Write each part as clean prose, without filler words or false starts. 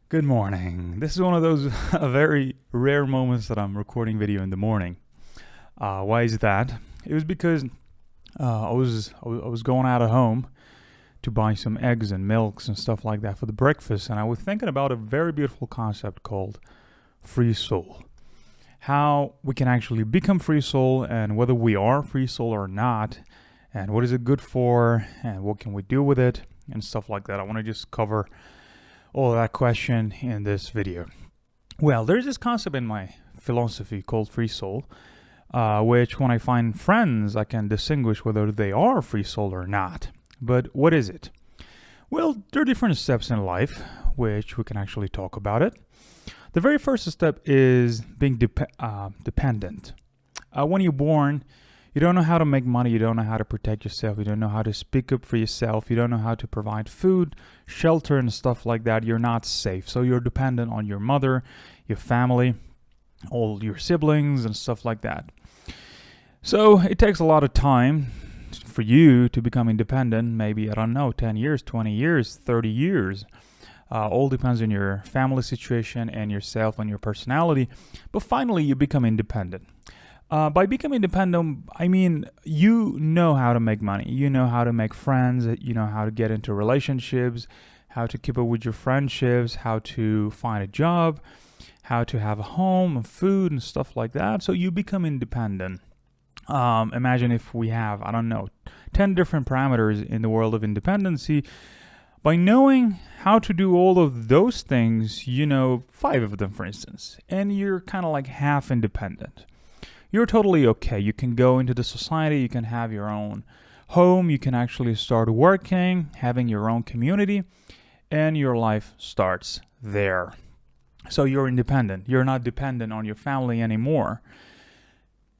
Good morning. This is one of those very rare moments that I'm recording video in the morning. Why is that? It was because I was going out of home to buy some eggs and milks and stuff like that for the breakfast, and I was thinking about a very beautiful concept called free soul. How we can actually become free soul, and whether we are free soul or not, and what is it good for, and what can we do with it, and stuff like that. I want to just cover all that question in this video. Well, there's this concept in my philosophy called free soul, which when I find friends, I can distinguish whether they are free soul or not. But what is it? Well, there are different steps in life, which we can actually talk about it. The very first step is being dependent. When you're born, you don't know how to make money, you don't know how to protect yourself, you don't know how to speak up for yourself, you don't know how to provide food, shelter, and stuff like that. You're not safe. So you're dependent on your mother, your family, all your siblings, and stuff like that. So it takes a lot of time for you to become independent. Maybe, I don't know, 10 years, 20 years, 30 years. All depends on your family situation and yourself and your personality. But finally, you become independent. By becoming independent, I mean you know how to make money, you know how to make friends, you know how to get into relationships, how to keep up with your friendships, how to find a job, how to have a home, food, and stuff like that. So you become independent. Imagine if we have, I don't know, 10 different parameters in the world of independency. By knowing how to do all of those things, you know 5 of them, for instance, and you're kind of like half independent. You're totally okay. You can go into the society, you can have your own home, you can actually start working, having your own community, and your life starts there. So you're independent. You're not dependent on your family anymore.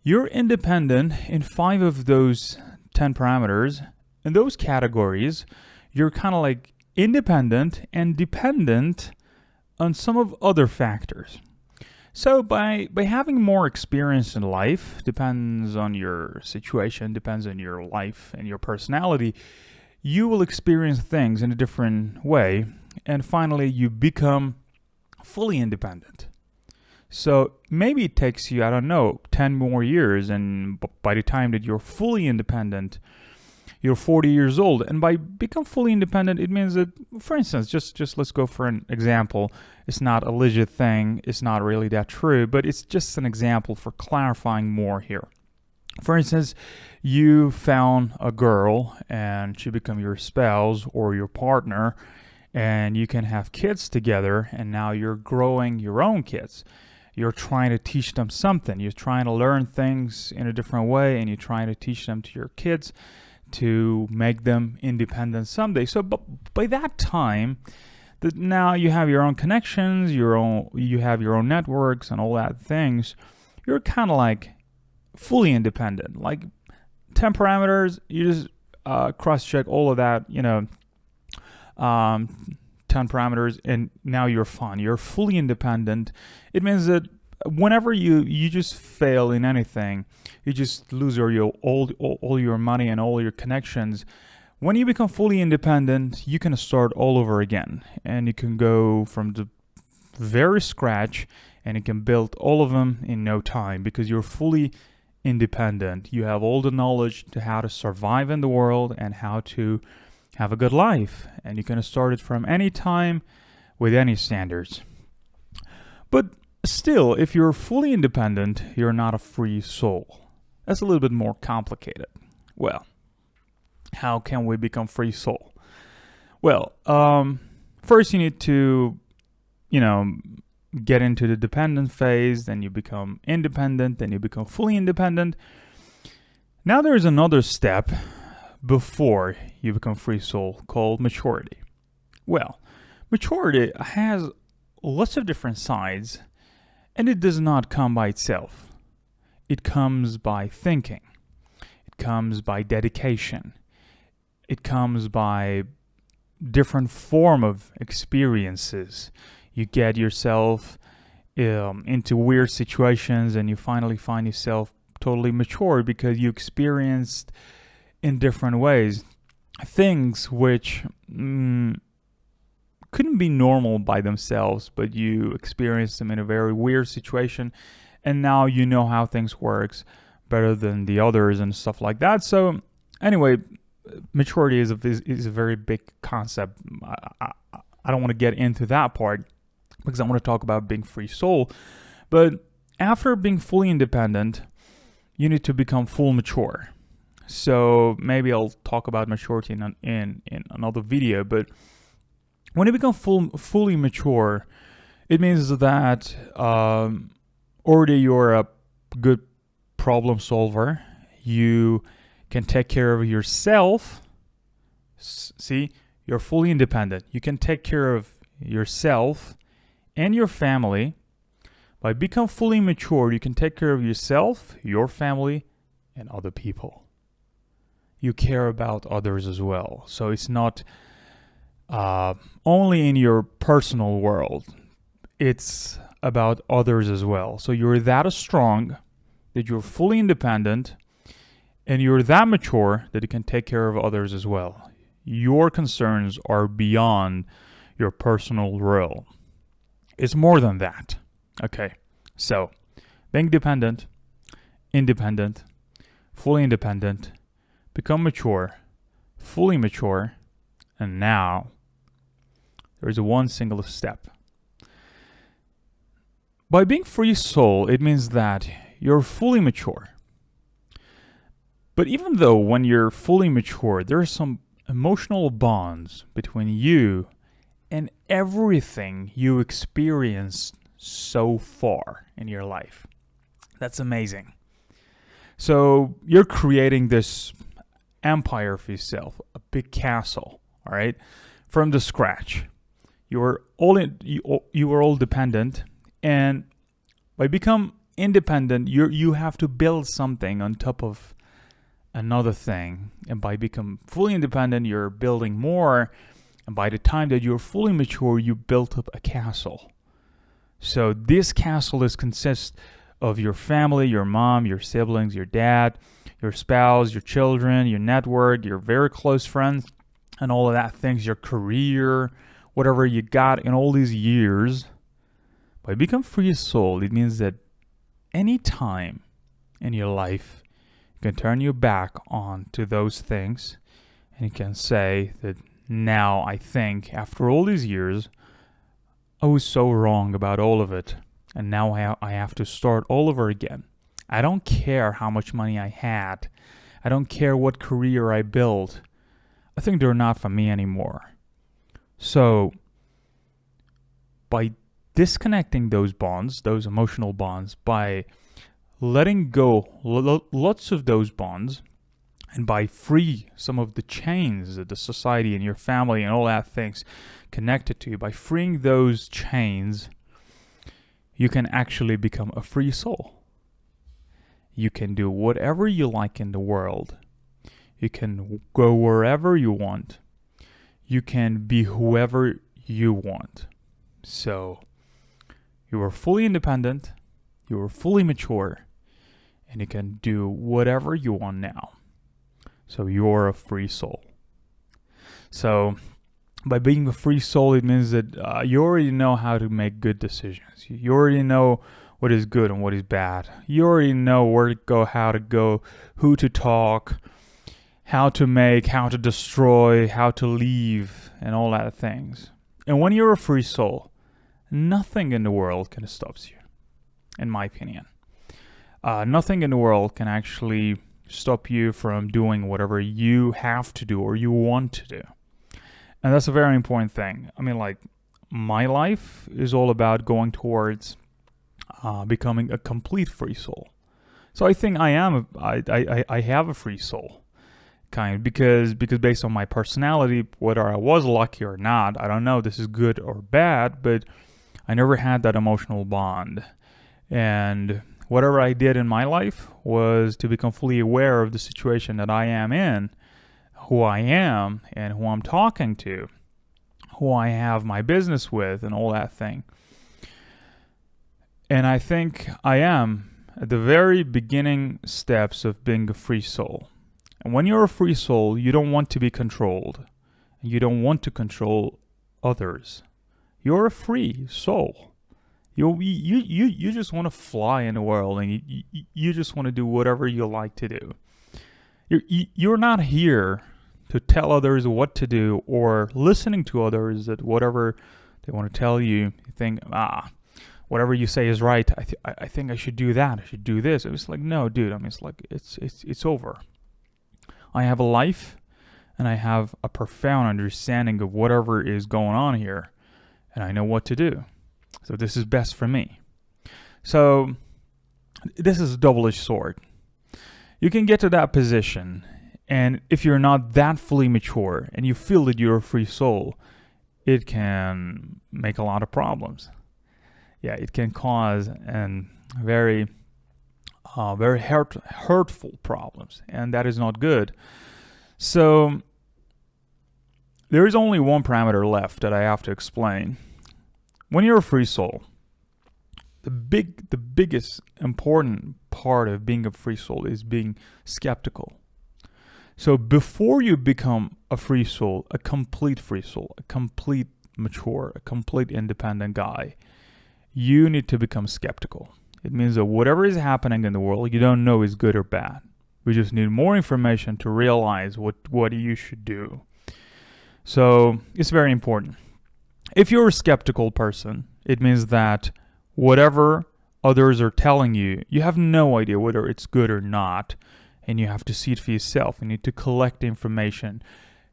You're independent in 5 of those 10 parameters. In those categories, you're kind of like independent and dependent on some of other factors. So by having more experience in life, depends on your situation, depends on your life and your personality, you will experience things in a different way, and finally you become fully independent. So maybe it takes you, I don't know, 10 more years, and by the time that you're fully independent, you're 40 years old. And by become fully independent, it means that, for instance, just let's go for an example. It's not a legit thing. It's not really that true, but it's just an example for clarifying more here. For instance, you found a girl and she become your spouse or your partner, and you can have kids together, and now you're growing your own kids. You're trying to teach them something. You're trying to learn things in a different way, and you're trying to teach them to your kids to make them independent someday. So by that time, that now you have your own connections, you have your own networks and all that things. You're kind of like fully independent. Like 10 parameters, you just cross-check all of that, 10 parameters, and now you're fine. You're fully independent. It means that whenever you just fail in anything, you just lose all your money and all your connections. When you become fully independent, you can start all over again, and you can go from the very scratch, and you can build all of them in no time because you're fully independent. You have all the knowledge to how to survive in the world and how to have a good life, and you can start it from any time with any standards. But still, if you're fully independent, you're not a free soul. That's a little bit more complicated. Well, how can we become free soul? Well, first you need to, get into the dependent phase, then you become independent, then you become fully independent. Now there's another step before you become free soul called maturity. Well, maturity has lots of different sides, and it does not come by itself. It comes by thinking. It comes by dedication. It comes by different form of experiences. You get yourself into weird situations, and you finally find yourself totally mature because you experienced in different ways things which couldn't be normal by themselves, but you experienced them in a very weird situation, and now you know how things works better than the others and stuff like that. So anyway, maturity is a very big concept. I don't want to get into that part because I want to talk about being free soul. But after being fully independent, you need to become full mature. So maybe I'll talk about maturity in another video. But when you become fully mature, it means that already you're a good problem solver. You can take care of yourself. See, you're fully independent. You can take care of yourself and your family. By becoming fully mature, you can take care of yourself, your family, and other people. You care about others as well. So it's not only in your personal world. It's about others as well. So you're that strong that you're fully independent, and you're that mature that you can take care of others as well. Your concerns are beyond your personal realm. It's more than that. Okay, so being dependent, independent, fully independent, become mature, fully mature, and now there's one single step. By being free soul, it means that you're fully mature. But even though when you're fully mature, there are some emotional bonds between you and everything you experienced so far in your life. That's amazing. So you're creating this empire for yourself, a big castle, all right, from the scratch. You are all dependent, and by become independent, you have to build something on top of another thing, and by become fully independent, you're building more, and by the time that you're fully mature, you built up a castle. So this castle consists of your family, your mom, your siblings, your dad, your spouse, your children, your network, your very close friends, and all of that things, your career, whatever you got in all these years. By become free soul, it means that any time in your life, you can turn your back on to those things, and you can say that now I think, after all these years, I was so wrong about all of it, and now I have to start all over again. I don't care how much money I had. I don't care what career I built. I think they're not for me anymore. So, by disconnecting those bonds, those emotional bonds, by letting go lots of those bonds, and by free some of the chains that the society and your family and all that things connected to you, by freeing those chains, you can actually become a free soul. You can do whatever you like in the world. You can go wherever you want. You can be whoever you want. So, you are fully independent, you are fully mature, and you can do whatever you want now. So you're a free soul. So by being a free soul, it means that you already know how to make good decisions. You already know what is good and what is bad. You already know where to go, how to go, who to talk, how to make, how to destroy, how to leave, and all that things. And when you're a free soul, nothing in the world can stop you, in my opinion. Nothing in the world can actually stop you from doing whatever you have to do or you want to do. And that's a very important thing. I mean, like, my life is all about going towards becoming a complete free soul. So I think I have a free soul, because based on my personality, whether I was lucky or not, I don't know, this is good or bad, but I never had that emotional bond. And whatever I did in my life was to become fully aware of the situation that I am in, who I am, and who I'm talking to, who I have my business with, and all that thing. And I think I am at the very beginning steps of being a free soul. And when you're a free soul, you don't want to be controlled. You don't want to control others. You're a free soul. You just want to fly in the world, and you just want to do whatever you like to do. You're not here to tell others what to do, or listening to others that whatever they want to tell you, you think, whatever you say is right. I think I should do that. I should do this. It was like, no, dude. I mean, it's like it's over. I have a life, and I have a profound understanding of whatever is going on here, and I know what to do. So this is best for me. So this is a double-edged sword. You can get to that position, and if you're not that fully mature and you feel that you're a free soul, it can make a lot of problems. Yeah, it can cause very hurtful problems, and that is not good. So there is only one parameter left that I have to explain. When you're a free soul, the biggest important part of being a free soul is being skeptical. So before you become a free soul, a complete free soul, a complete mature, a complete independent guy, you need to become skeptical. It means that whatever is happening in the world, you don't know is good or bad. We just need more information to realize what you should do. So it's very important. If you're a skeptical person, it means that whatever others are telling you, you have no idea whether it's good or not, and you have to see it for yourself. You need to collect information.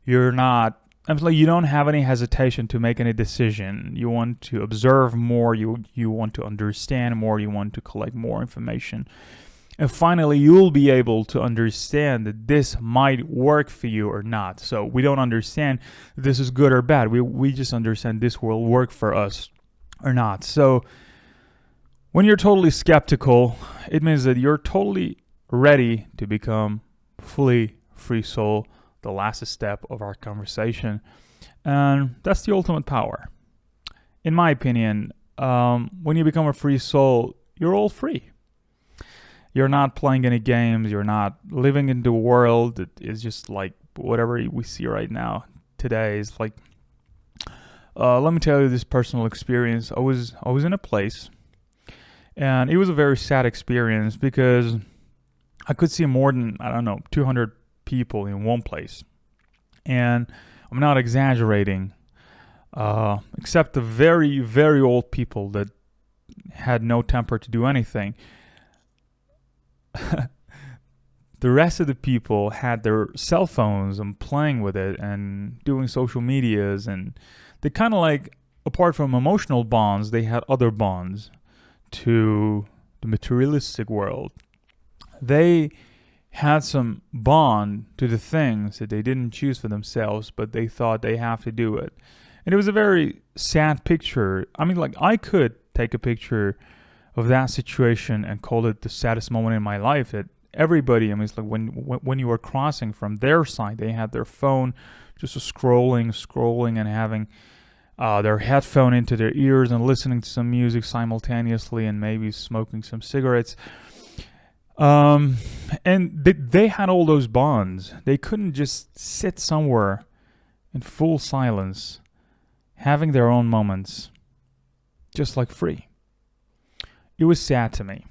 You don't have any hesitation to make any decision. You want to observe more, you want to understand more, you want to collect more information. And finally, you'll be able to understand that this might work for you or not. So we don't understand this is good or bad. We just understand this will work for us or not. So when you're totally skeptical, it means that you're totally ready to become fully free soul, the last step of our conversation. And that's the ultimate power. In my opinion, when you become a free soul, you're all free. You're not playing any games. You're not living in the world that is just like whatever we see right now today. Is like, let me tell you this personal experience. I was in a place, and it was a very sad experience because I could see more than 200 people in one place, and I'm not exaggerating. Except the very, very old people that had no temper to do anything. The rest of the people had their cell phones and playing with it and doing social medias, and they kind of like, apart from emotional bonds, they had other bonds to the materialistic world. They had some bond to the things that they didn't choose for themselves, but they thought they have to do it. And it was a very sad picture. I mean, like, I could take a picture of that situation and call it the saddest moment in my life. That everybody, I mean, it's like when you were crossing from their side, they had their phone just scrolling and having their headphone into their ears and listening to some music simultaneously and maybe smoking some cigarettes. And they had all those bonds. They couldn't just sit somewhere in full silence, having their own moments, just like free. It was sad to me.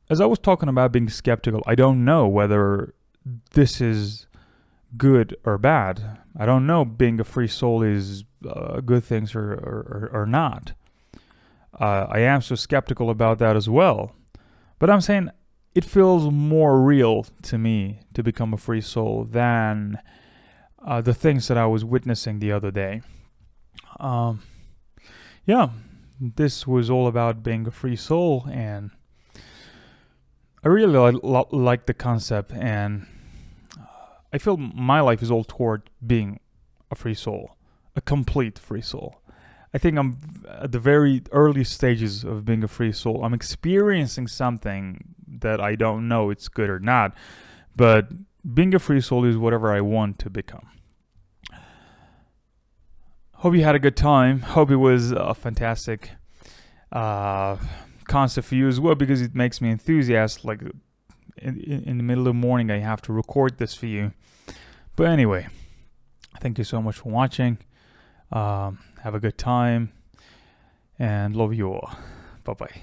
As I was talking about being skeptical, I don't know whether this is good or bad. I don't know being a free soul is good things or not. I am so skeptical about that as well. But I'm saying it feels more real to me to become a free soul than the things that I was witnessing the other day. This was all about being a free soul, and I really like the concept, and I feel my life is all toward being a free soul, a complete free soul. I think I'm at the very early stages of being a free soul. I'm experiencing something that I don't know it's good or not, but being a free soul is whatever I want to become. Hope you had a good time. Hope it was a fantastic concept for you as well, because it makes me enthusiastic. Like in the middle of the morning, I have to record this for you. But anyway, Thank you so much for watching. Have a good time and love you all. Bye bye.